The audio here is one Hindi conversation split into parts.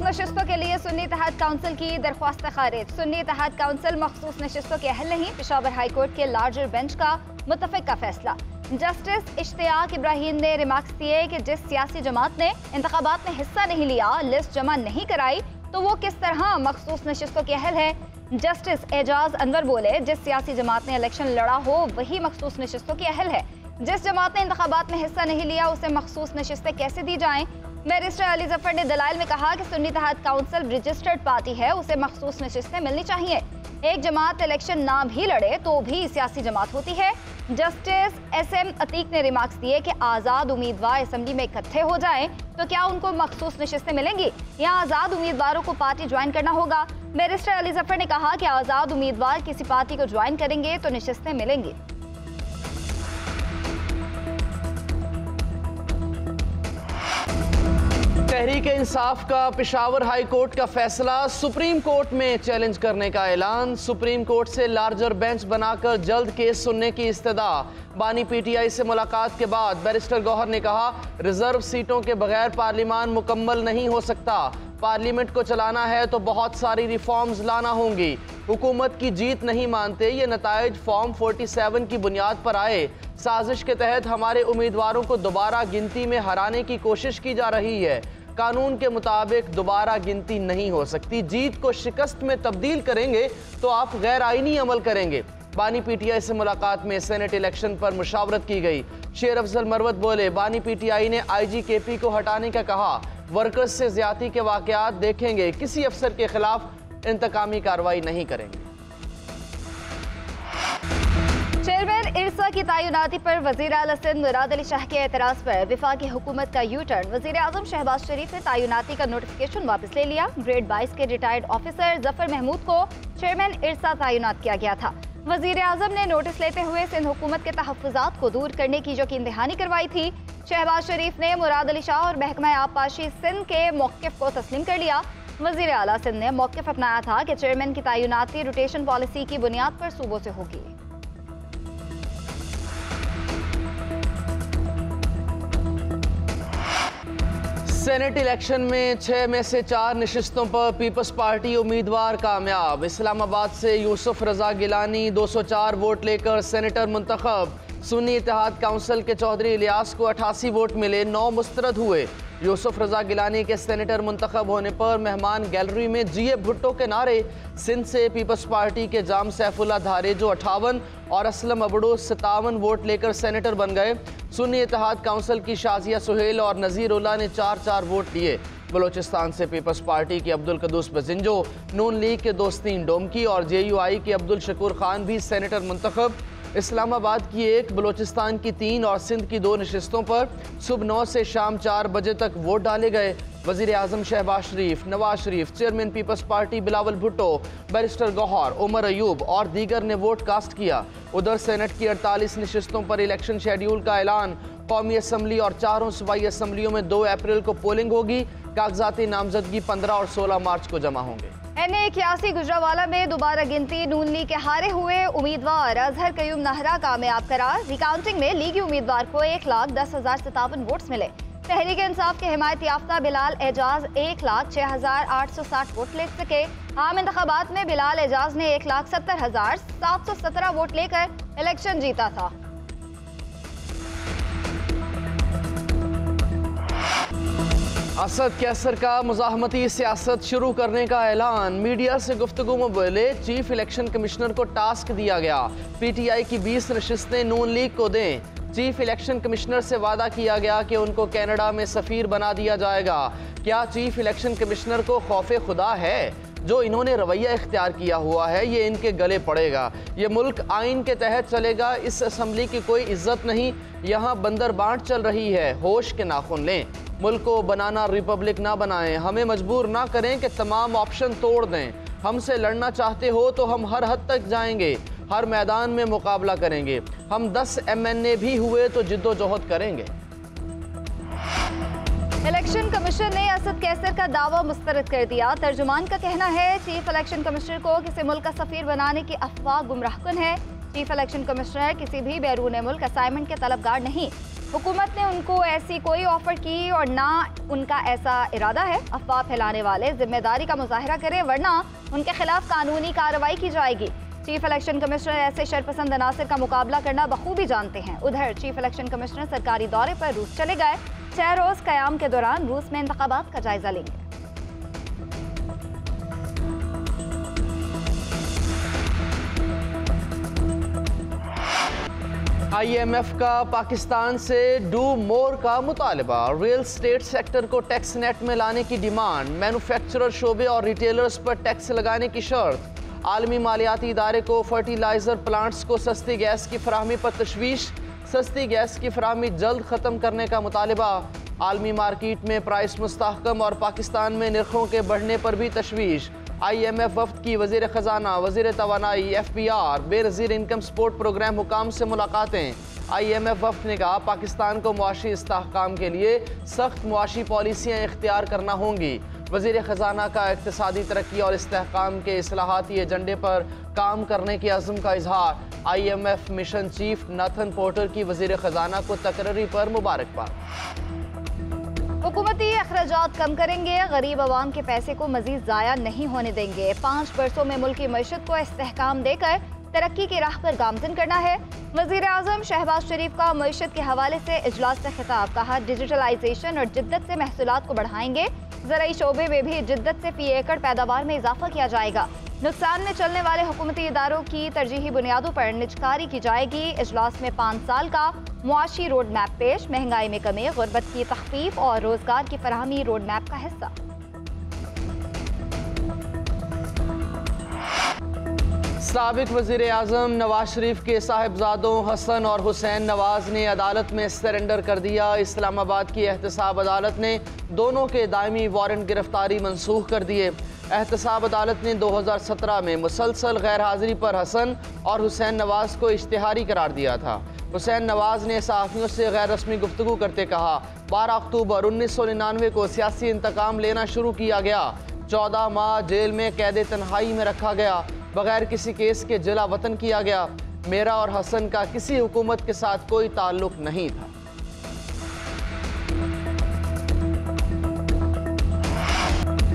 नशिस्तों के लिए सुन्नी इत्तेहाद काउंसिल की दरख्वास्त खारिज। सुन्नी इत्तेहाद काउंसिल मखसूस नशिस्तों के अहल नहीं, पेशावर हाई कोर्ट के लार्जर बेंच का मुत्तफिक का फैसला। जस्टिस इश्तियाक इब्राहिम ने रिमार्क्स दिए कि जिस सियासी जमात ने इंतखाबात में हिस्सा नहीं लिया, लिस्ट जमा नहीं कराई, तो वो किस तरह मखसूस नशिस्तों के अहल है। जस्टिस एजाज अनवर बोले, जिस सियासी जमात ने इलेक्शन लड़ा हो वही मखसूस नशिस्तों की अहल है। जिस जमात ने इंतखाबात में हिस्सा नहीं लिया उसे मखसूस नशिस्तें कैसे दी जाएं। बैरिस्टर अली जफर ने दलाइल में कहा कि सुन्नी इत्तेहाद काउंसिल रजिस्टर्ड पार्टी है, उसे मखसूस नशिस्तें मिलनी चाहिए। एक जमात इलेक्शन ना भी लड़े तो भी सियासी जमात होती है। जस्टिस SM अतीक ने रिमार्क्स दिए कि आज़ाद उम्मीदवार असम्बली में इकट्ठे हो जाएं तो क्या उनको मखसूस नशिस्तें मिलेंगी या आज़ाद उम्मीदवारों को पार्टी ज्वाइन करना होगा। बैरिस्टर अली जफर ने कहा कि आज़ाद उम्मीदवार किसी पार्टी को ज्वाइन करेंगे तो नशिस्तें मिलेंगी। तहरीक इंसाफ का पेशावर हाई कोर्ट का फैसला सुप्रीम कोर्ट में चैलेंज करने का ऐलान। सुप्रीम कोर्ट से लार्जर बेंच बनाकर जल्द केस सुनने की इस्तदा। बानी PTI से मुलाकात के बाद बैरिस्टर गौहर ने कहा, रिजर्व सीटों के बगैर पार्लियामान मुकम्मल नहीं हो सकता। पार्लियामेंट को चलाना है तो बहुत सारी रिफॉर्म्स लाना होंगी। हुकूमत की जीत नहीं मानते, ये नताइज फॉर्म 47 की बुनियाद पर आए। साजिश के तहत हमारे उम्मीदवारों को दोबारा गिनती में हराने की कोशिश की जा रही है। कानून के मुताबिक दोबारा गिनती नहीं हो सकती। जीत को शिकस्त में तब्दील करेंगे तो आप गैर आईनी अमल करेंगे। बानी PTI से मुलाकात में सेनेट इलेक्शन पर मुशावरत की गई। शेर अफजल मरवत बोले, बानी PTI ने IG KP को हटाने का कहा। वर्कर्स से ज्यादती के वाकयात देखेंगे, किसी अफसर के खिलाफ इंतकामी कार्रवाई नहीं करेंगे। चेयरमैन इरसा की तैनाती पर वज़ीर आला सिंध मुराद अली शाह के एतराज़ पर वफाकी हुकूमत का यू टर्न। वज़ीर आज़म शहबाज शरीफ ने तैनाती का नोटिफिकेशन वापस ले लिया। ग्रेड 22 के रिटायर्ड ऑफिसर जफर महमूद को चेयरमैन इरसा तैनात किया गया था। वज़ीर आज़म ने नोटिस लेते हुए सिंध हुकूमत के तहफ़्फ़ुज़ात को दूर करने की यकीन दहानी करवाई थी। शहबाज शरीफ ने मुराद अली शाह और महकमा आबपाशी सिंध के मौक़िफ़ को तस्लीम कर लिया। वज़ीर आला सिंध ने मौक़िफ़ अपनाया था कि चेयरमैन की तैनाती रोटेशन पॉलिसी की बुनियाद पर सूबों से होगी। सेनेट इलेक्शन में 6 में से 4 नशिस्तों पर पीपल्स पार्टी उम्मीदवार कामयाब। इस्लामाबाद से यूसुफ रजा गिलानी 204 वोट लेकर सेनेटर मुंतखब। सुन्नी इत्तेहाद काउंसिल के चौधरी इलियास को 88 वोट मिले, 9 मुस्तरद हुए। यूसुफ रजा गिलानी के सेनेटर मुंतखब होने पर मेहमान गैलरी में GA भुट्टो के नारे। सिंध से पीपल्स पार्टी के जाम सैफुल्ला धारे जो 58 और असलम अबड़ू 57 वोट लेकर सेनेटर बन गए। सुन्नी इत्तेहाद काउंसिल की शाजिया सुहेल और नज़ीर उल्ला ने 4-4 वोट लिए। बलोचिस्तान से पीपल्स पार्टी के अब्दुल कदूस बजिंजो, नून लीग के दोस्तीन डोमकी और JUI के अब्दुल शकूर खान भी सेनेटर मुंतखब। इस्लामाबाद की 1, बलोचिस्तान की 3 और सिंध की 2 नशिस्तों पर सुबह 9 से शाम 4 बजे तक वोट डाले गए। वज़ीर आज़म शहबाज शरीफ, नवाज शरीफ, चेयरमैन पीपल्स पार्टी बिलावल भुट्टो, बैरिस्टर गौहर, उमर अयूब और दीगर ने वोट कास्ट किया। उधर सेनेट की 48 नशिस्तों पर इलेक्शन शेड्यूल का ऐलान। कौमी असम्बली और 4 सूबाई असम्बलियों में 2 अप्रैल को पोलिंग होगी। कागजाती नामजदगी 15 और 16 मार्च को जमा होंगे। NA81 गुजरावाला में दोबारा गिनती। नून लीग के हारे हुए उम्मीदवार अजहर कयूम नाहरा कामयाब करार। रिकाउंटिंग में लीगी उम्मीदवार को 1,10,057 वोट्स मिले। तहरीक इंसाफ के हिमायत याफ्ता बिलाल एजाज 1,06,860 वोट ले सके। आम इंतखाबात में बिलाल एजाज ने 1,70,717 वोट लेकर इलेक्शन जीता था। असद कैसर का मुज़ाहमती सियासत शुरू करने का ऐलान। मीडिया से गुफ्तगू में बोले, चीफ इलेक्शन कमिश्नर को टास्क दिया गया, PTI की 20 नशिस्तें नून लीग को दें। चीफ इलेक्शन कमिश्नर से वादा किया गया कि उनको कनाडा में सफ़ीर बना दिया जाएगा। क्या चीफ इलेक्शन कमिश्नर को खौफे खुदा है? जो इन्होंने रवैया इख्तियार किया हुआ है ये इनके गले पड़ेगा। ये मुल्क आइन के तहत चलेगा। इस असम्बली की कोई इज्जत नहीं, यहाँ बंदर बांट चल रही है। होश के नाखून लें, मुल्क को बनाना रिपब्लिक ना बनाएं। हमें मजबूर ना करें कि तमाम ऑप्शन तोड़ दें। हमसे लड़ना चाहते हो तो हम हर हद तक जाएंगे, हर मैदान में मुकाबला करेंगे। हम 10 MNA भी हुए तो जिद्दोजहद करेंगे। इलेक्शन कमीशन ने असद कैसर का दावा मुस्तरद कर दिया। तर्जुमान का कहना है चीफ इलेक्शन कमिश्नर को किसी मुल्क का सफीर बनाने की अफवाह गुमराहकुन है। चीफ इलेक्शन कमिश्नर किसी भी बैरून मुल्क असाइनमेंट के तलबगार नहीं। हुकूमत ने उनको ऐसी कोई ऑफर की और ना उनका ऐसा इरादा है। अफवाह फैलाने वाले जिम्मेदारी का मुजाहरा करें वरना उनके खिलाफ कानूनी कार्रवाई की जाएगी। चीफ इलेक्शन कमिश्नर ऐसे शरपसंद अनासर का मुकाबला करना बखूबी जानते हैं। उधर चीफ इलेक्शन कमिश्नर सरकारी दौरे पर रूस चले गए। 6 रोज कयाम के दौरान रूस में इंतखाबात का जायजा लेंगे। IMF का पाकिस्तान से डू मोर का मुतालबा। रियल स्टेट सेक्टर को टैक्स नेट में लाने की डिमांड। मैन्युफैक्चरर शोबे और रिटेलर्स पर टैक्स लगाने की शर्त। आलमी मालियाती इदारे को फर्टिलाइजर प्लांट्स को सस्ती गैस की फराहमी पर तशवीश। सस्ती गैस की फराहमी जल्द ख़त्म करने का मुतालबा। आलमी मार्केट में प्राइस मुस्तहकम और पाकिस्तान में निर्खों के बढ़ने पर भी तशवीश। IMF वफ्द की वज़ीर ख़जाना, वज़ीर तवानाई, FBR, Benazir income support programme हुकाम से मुलाकातें। IMF वफ्द ने कहा पाकिस्तान को मुआशी इस्तेहकाम के लिए सख्त मुआशी पॉलिसियाँ इख्तियार करना होंगी। वज़ीर ख़जाना का इक़्तिसादी तरक्की और इस्तेहकाम के इस्लाहाती एजेंडे पर काम करने के अज़्म का इजहार। IMF mission chief Nathan porter की वज़ीर ख़जाना को तकर्री पर मुबारकबाद। हुकूमती अखराजात कम करेंगे, गरीब आवाम के पैसे को मजीद ज़ाया नहीं होने देंगे। 5 बरसों में मुल्क की मईशत को इस्तेहकाम देकर तरक्की की राह पर गामजन करना है। वज़ीर आज़म शहबाज शरीफ का मईशत के हवाले से इजलास से खिताब। कहा डिजिटलाइजेशन और जिद्दत से महसूलात को बढ़ाएंगे। ज़राई शोबे में भी जिद्दत से फी एकड़ पैदावार में इजाफा किया जाएगा। नुकसान में चलने वाले हुकूमती इदारों की तरजीही बुनियादों पर निजकारी की जाएगी। इजलास में 5 साल का मुआशी रोड मैप पेश। महंगाई में कमी, गुर्बत की तख़फीफ और रोजगार की फराहमी रोड मैप का हिस्सा। साबिक वज़ीर आज़म नवाज शरीफ के साहिबजादों हसन और हुसैन नवाज ने अदालत में सरेंडर कर दिया। इस्लामाबाद की एहतसाब अदालत ने दोनों के दायमी वारंट गिरफ्तारी मनसूख कर दिए। एहतसाब अदालत ने 2017 में मुसलसल गैर हाजिरी पर हसन और हुसैन नवाज को इश्तिहारी करार दिया था। हुसैन नवाज ने सहाफ़ियों से गैर रस्मी गुफ्तगू करते कहा 12 अक्टूबर 1999 को सियासी इंतकाम लेना शुरू किया गया। 14 माह जेल में कैद तन्हाई में रखा गया। बगैर किसी केस के जिला वतन किया गया। मेरा और हसन का किसी हुकूमत के साथ कोई ताल्लुक नहीं था।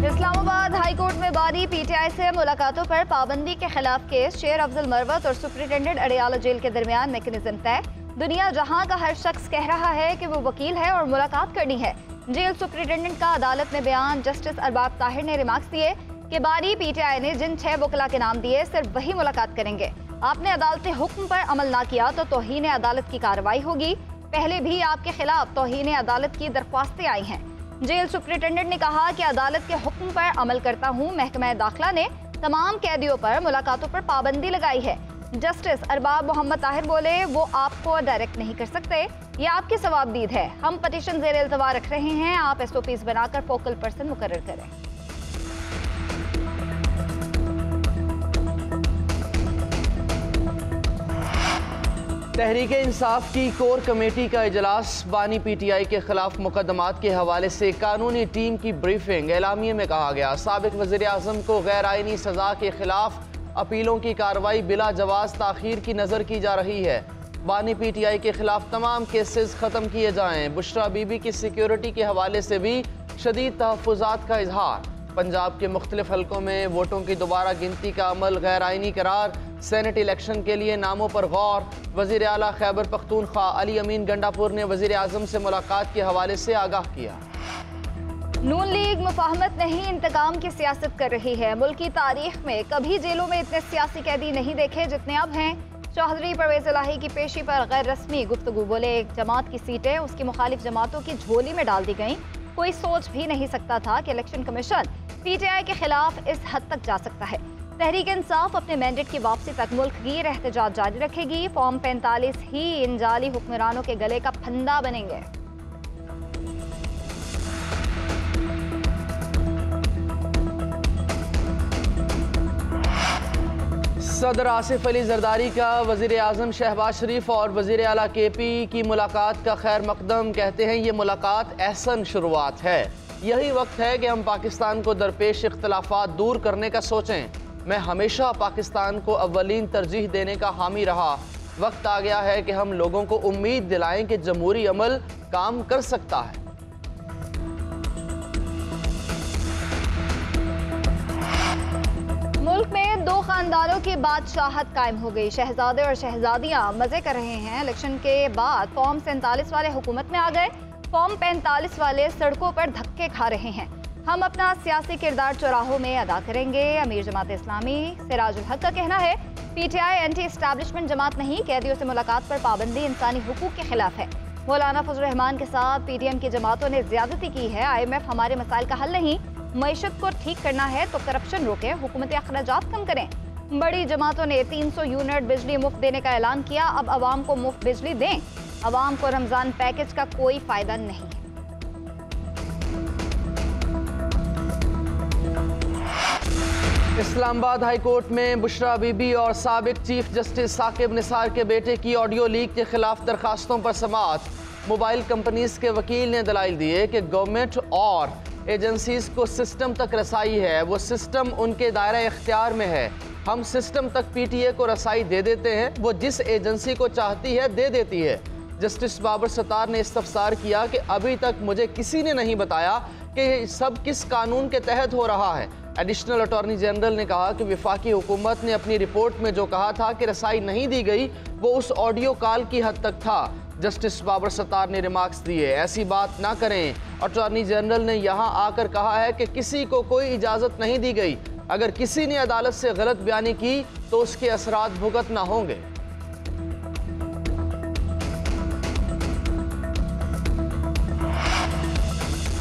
इस्लामाबाद हाई कोर्ट में बारी PTI से मुलाकातों पर पाबंदी के खिलाफ केस। शेर अफजल मरवत और सुप्रिंटेंडेंट अडियाला जेल के दरमियान मैकेनिज्म तय। दुनिया जहां का हर शख्स कह रहा है कि वो वकील है और मुलाकात करनी है। जेल सुप्रिंटेंडेंट का अदालत में बयान। जस्टिस अरबाब ताहिर ने रिमार्क्स दिए कि बारी PTI ने जिन 6 वकला के नाम दिए सिर्फ वही मुलाकात करेंगे। आपने अदालती हुक्म पर अमल ना किया तो तौहीन अदालत की कार्रवाई होगी। पहले भी आपके खिलाफ तौहीन अदालत की दरख्वास्तें आई हैं। जेल सुप्रिंटेंडेंट ने कहा कि अदालत के हुक्म पर अमल करता हूँ। महकमा दाखिला ने तमाम कैदियों पर मुलाकातों पर पाबंदी लगाई है। जस्टिस अरबाब मोहम्मद ताहिर बोले वो आपको डायरेक्ट नहीं कर सकते, ये आपकी सवाबदीद है। हम पटिशन ज़ेर इल्तवा रख रहे हैं। आप SOPs बनाकर फोकल पर्सन मुकर्रर करें। तहरीक इंसाफ की कोर कमेटी का इजलास। बानी PTI के खिलाफ मुकदमात के हवाले से कानूनी टीम की ब्रीफिंग। एलामिये में कहा गया साबिक वज़ीर आज़म को गैर आइनी सज़ा के खिलाफ अपीलों की कार्रवाई बिला जवाज़ ताख़ीर की नज़र की जा रही है। बानी PTI के खिलाफ तमाम केसेस ख़त्म किए जाएँ। बुशरा बीबी की सिक्योरिटी के हवाले से भी शदीद तहफ़्फ़ुज़ात का इजहार। पंजाब के मुख्तलिफ हलकों में वोटों की दोबारा गिनती का अमल गैर आइनी करार। सेनेट इलेक्शन के लिए नामों पर गौर। वज़ीर आला खैबर पख्तूनख्वा अली अमीन गंडापुर ने वज़ीर आज़म से मुलाकात के हवाले से आगाह किया। नून लीग मुफाहमत नहीं इंतकाम की सियासत कर रही है। मुल्क की तारीख में कभी जेलों में इतने सियासी कैदी नहीं देखे जितने अब हैं। चौधरी परवेज इलाही की पेशी पर गैर रस्मी गुफ्तगू। बोले एक जमात की सीटें उसकी मुखालिफ जमातों की झोली में डाल दी गईं। कोई सोच भी नहीं सकता था कि इलेक्शन कमीशन PTI के खिलाफ इस हद तक जा सकता है। तहरीक इंसाफ अपने मैंडेट की वापसी तक मुल्क गिर एहतजाज जारी रखेगी। फॉर्म 45 ही इन जाली हुक्मरानों के गले का फंदा बनेंगे। सदर आसिफ अली जरदारी का वज़ीर आज़म शहबाज शरीफ और वज़ीर आला KP की मुलाकात का खैर मकदम। कहते हैं ये मुलाकात एहसन शुरुआत है। यही वक्त है कि हम पाकिस्तान को दरपेश इख्तलाफात दूर करने का सोचें। मैं हमेशा पाकिस्तान को अव्वलीन तरजीह देने का हामी रहा। वक्त आ गया है कि हम लोगों को उम्मीद दिलाएं कि जमहूरी अमल काम कर सकता है। मुल्क में दो खानदानों की बादशाहत कायम हो गई। शहजादे और शहजादियां मजे कर रहे हैं। इलेक्शन के बाद फॉर्म 47 वाले हुकूमत में आ गए, फॉर्म 45 वाले सड़कों पर धक्के खा रहे हैं। हम अपना सियासी किरदार चौराहों में अदा करेंगे। अमीर जमात इस्लामी सिराजुल हक का कहना है, PTI एंटी एस्टैब्लिशमेंट जमात नहीं, कैदियों से मुलाकात पर पाबंदी इंसानी हुकूक के खिलाफ है। मौलाना फजल रहमान के साथ PTM की जमातों ने ज्यादती की है। IMF हमारे मसाइल का हल नहीं, मईशत को ठीक करना है तो करप्शन रोकें, हुकूमती अखराजात कम करें। बड़ी जमातों ने 300 यूनिट बिजली मुफ्त देने का ऐलान किया। अब आवाम को मुफ्त बिजली दें। आवाम को रमजान पैकेज का कोई फायदा नहीं है। इस्लामाबाद हाई कोर्ट में बुशरा बीबी और साबिक चीफ जस्टिस साकिब निसार के बेटे की ऑडियो लीक के खिलाफ दरखास्तों पर समाअत। मोबाइल कंपनीज के वकील ने दलाइल दिए कि गवर्नमेंट और एजेंसीज को सिस्टम तक रसाई है, वो सिस्टम उनके दायरा इख्तियार में है। हम सिस्टम तक PTA को रसाई दे देते हैं, वो जिस एजेंसी को चाहती है दे देती है। जस्टिस बाबर सत्तार ने इस्तफसार किया कि अभी तक मुझे किसी ने नहीं बताया कि सब किस कानून के तहत हो रहा है। एडिशनल अटॉर्नी जनरल ने कहा कि वफाकी हुकूमत ने अपनी रिपोर्ट में जो कहा था कि रसाई नहीं दी गई, वो उस ऑडियो कॉल की हद तक था। जस्टिस बाबर सत्तार ने रिमार्क्स दिए, ऐसी बात ना करें। अटॉर्नी जनरल ने यहाँ आकर कहा है कि किसी को कोई इजाज़त नहीं दी गई। अगर किसी ने अदालत से गलत बयानी की तो उसके असरात भुगतना होंगे।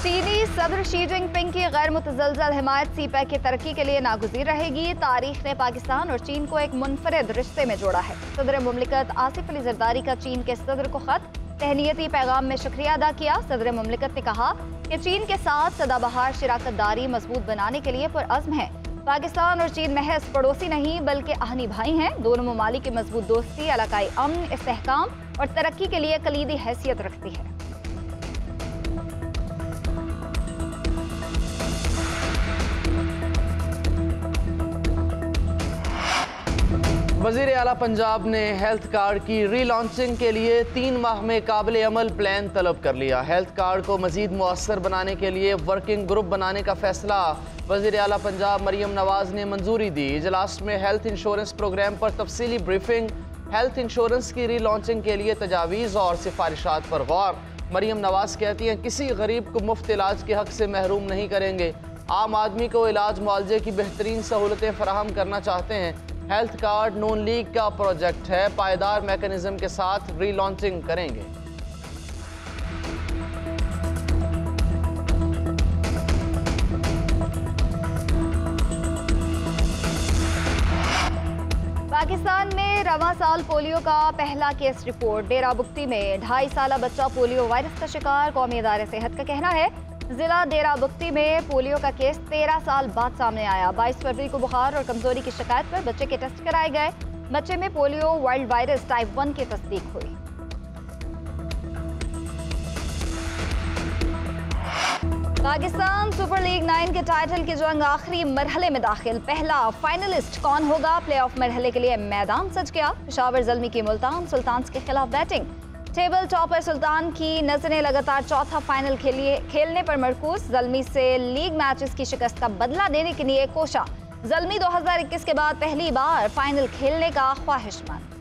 चीनी सदर शी जिनपिंग की गैर मुतज़लज़ल हिमायत CPEC की तरक्की के लिए नागुज़ीर रहेगी। तारीख ने पाकिस्तान और चीन को एक मुनफरिद रिश्ते में जोड़ा है। सदर मुमलिकत आसिफ अली जरदारी का चीन के सदर को खत तहनीती पैगाम में शुक्रिया अदा किया। सदर मुमलिकत ने कहा कि चीन के साथ सदाबहार शराकतदारी मजबूत बनाने के लिए पुरअज़्म है। पाकिस्तान और चीन महज पड़ोसी नहीं बल्कि आहनी भाई हैं। दोनों ममालिक की मजबूत दोस्ती इलाकाई अमन, इस्तेहकाम और तरक्की के लिए कलीदी हैसियत रखती है। वज़ीर आला पंजाब ने हेल्थ कार्ड की रीलॉन्चिंग के लिए 3 माह में काबिल अमल प्लान तलब कर लिया। हेल्थ कार्ड को मज़ीद मुअस्सर बनाने के लिए वर्किंग ग्रुप बनाने का फैसला वज़ीर आला पंजाब मरियम नवाज़ ने मंजूरी दी। इजलास में हेल्थ इंश्योरेंस प्रोग्राम पर तफसीली ब्रीफिंग, हेल्थ इंश्योरेंस की रीलॉन्चिंग के लिए तजावीज़ और सिफारिशात पर गौर। मरियम नवाज़ कहती हैं, किसी गरीब को मुफ्त इलाज के हक से महरूम नहीं करेंगे। आम आदमी को इलाज मुआवजे की बेहतरीन सहूलतें फराहम करना चाहते हैं। हेल्थ कार्ड नून लीग का प्रोजेक्ट है, पायदार मैकेनिज्म के साथ रीलॉन्चिंग करेंगे। पाकिस्तान में रवां साल पोलियो का पहला केस रिपोर्ट। डेरा बुगटी में 2.5 साला बच्चा पोलियो वायरस का शिकार। कौमी इदारे सेहत का कहना है, जिला डेरा बुगटी में पोलियो का केस 13 साल बाद सामने आया। 22 फरवरी को बुखार और कमजोरी की शिकायत पर बच्चे के टेस्ट कराए गए। बच्चे में पोलियो वाइल्ड वायरस टाइप 1 की तस्दीक हुई। पाकिस्तान सुपर लीग 9 के टाइटल की जंग आखिरी मरहले में दाखिल। पहला फाइनलिस्ट कौन होगा? प्लेऑफ मरहले के लिए मैदान सज गया। पेशावर ज़ल्मी की मुल्तान सुल्तान्स के खिलाफ बैटिंग। टेबल टॉपर सुल्तान की नजरें लगातार चौथा फाइनल खेलने पर मरकूज। ज़ल्मी से लीग मैचेस की शिकस्त का बदला देने के लिए कोशा। ज़ल्मी 2021 के बाद पहली बार फाइनल खेलने का ख्वाहिशमंद।